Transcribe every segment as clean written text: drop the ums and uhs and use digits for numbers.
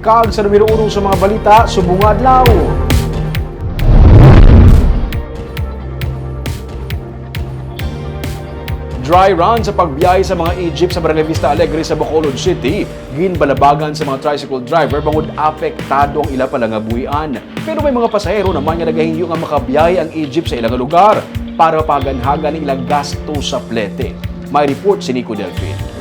kag sa numero 1 sa mga balita subong adlaw. Dry run sa pagbiyahe sa mga Egypt sa Barangay Vista Alegre sa Bacolod City. Ginbalabagan sa mga tricycle driver bangod apektado ang ila palangabuhian. Pero may mga pasahero naman nga nagahinyo nga makabiyahe ang Egypt sa ilang lugar para paganhagan ng ilang gasto sa plete. May report si Nico Delfin.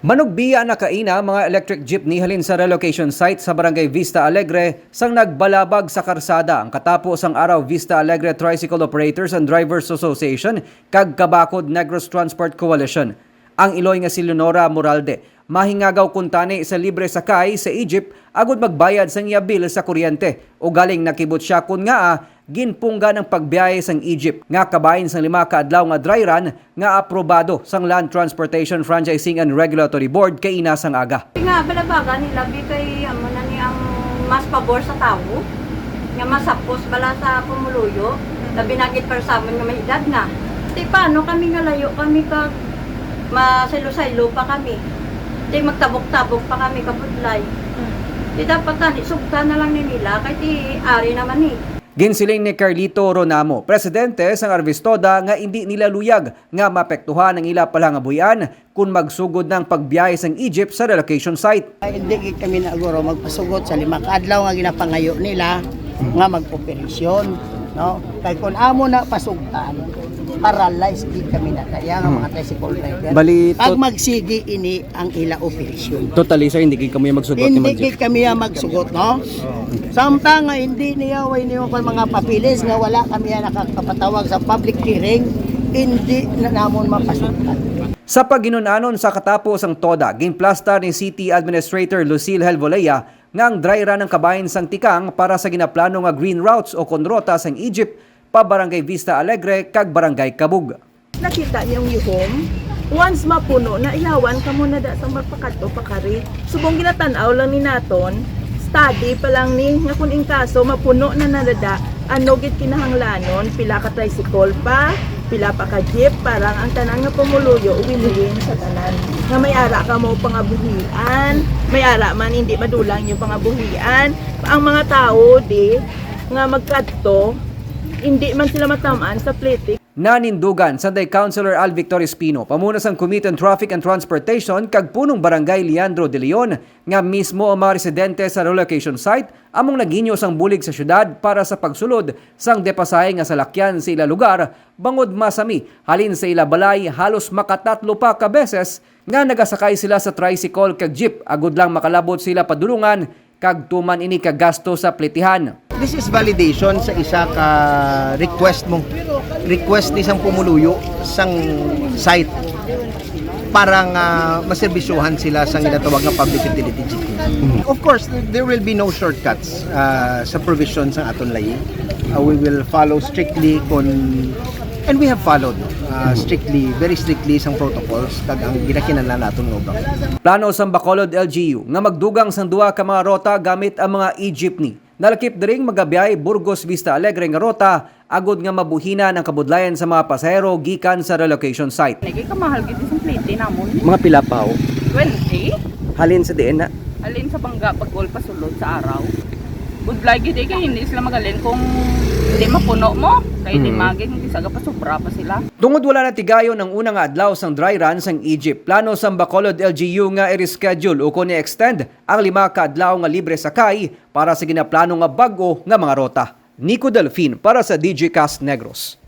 Manugbiya na kaina mga electric jeepney halin sa relocation site sa Barangay Vista Alegre sang nagbalabag sa karsada ang katapos ang araw Vista Alegre Tricycle Operators and Drivers Association kag Kabakod Negros Transport Coalition. Ang iloy nga si Leonora Moralde mahingagaw kuntani sa libre sakay sa Egypt agud magbayad sang iya bill sa kuryente o galing nakibot siya kun nga ginpungga ng pagbiyahe sang Egypt nga kabahin sang 5 ka adlaw nga dry run nga aprobado sang Land Transportation Franchising and Regulatory Board kay ina sang aga. Nga balabagan nila kay amo na ni ang mas pabor sa tawo nga masapos bala sa pumuluyo labi nagit para sa amin nga may edad na. Di paano kami nga layo kami kag masaylo-saylo pa kami. Di magtabok-tabok pa kami kabudlay. Di dapat tani sugta na lang ni nila kay di ari naman ni. Ginsiling ni Carlito Ronamo, presidente sang Arvistoda nga hindi nila luyag nga mapektuhan ang ila palangabuhian kung magsugod ng pagbiyahe sang Egypt sa relocation site. Hindi kami na aguro magpasugot sa 5 ka adlaw nga ginapangayo nila nga mag-operasyon, no? Kay kun amo na pasugtan, paralyzed di kami na kaya nga mga tricycle driver. Pag magsigi ini ang ila operasyon. Totally sir, hindi kami magsugot Hindi kami magsugot, no? Samtang nga hindi niya way niyo kung mga papilis nga wala kami nakakapatawag sa public hearing, hindi na namon mapasugtan. Sa paginunanon sa katapos ang TODA, ginplastar ni City Administrator Lucille Helvolea nga ang dry run ng kabahin sang tikang para sa ginaplano nga green routes o konrota sang Egypt pa Barangay Vista Alegre kag Barangay Kabug. Nakita niyong yuhom, once mapuno na ilawan ka muna da sa magpakato pakari. Subong ginatanaw lang ni naton, study pa lang ni nga kun in kaso mapuno na nadada, ano gid kinahanglanon, pila ka tricycle pa, pila pa ka jeep, parang ang tanan nga pumuluyo win-win sa tanan. Nga may ara ka mo pangabuhian, may ara man hindi madulang yung pangabuhian. Ang mga tao di nga magkadto, hindi man sila matamaan sa plete. Nanindugan Sunday Councilor Al Victor Espino, pamunas ang Committee on Traffic and Transportation kag punong Barangay Leandro de Leon nga mismo ang mga residente sa relocation site among naginyo sang bulig sa syudad para sa pagsulod sang depasay nga salakyan sa ila lugar bangod masami halin sa ila balay halos makatatlo pa ka beses nga nagasakay sila sa tricycle kag jeep agud lang makalabot sila padulungan kag tuman ini ka gasto sa pletihan. This is validation sa isa ka request mo. Request ni isang pumuluyo sang site para nga maserbisyuhan sila sa ginatawag nga public utility jeepney. Of course, there will be no shortcuts sa provisions ng aton layi. We will follow strictly and we have followed very strictly sang protocols kag ang ginakinahanglan naton nga ubang. Plano sa Bacolod LGU nga magdugang sang duha ka mga rota gamit ang mga e-jeepney. Nalakip diring magabiyahe Burgos Vista Alegre nga rota agud nga mabuhina ng kabudlayan sa mga pasahero gikan sa relocation site. Nagay ka mahal gid sa plete namon. Mga pila pa 20. halin sa diin na. Alin sa bangga paggol pasulod sa araw. Budlay gid kay hindi sila magalin kung hindi mapuno mo. Kay di maging hindi saga pa sobra pa sila. Tungod wala na tigayon ang unang adlaw sang dry run sang Egypt, plano sa Bacolod LGU nga i-reschedule o kung i-extend ang 5 ka adlaw nga libre sakay para sa ginaplano nga bag-o nga mga rota. Nico Delfin para sa DG Cast Negros.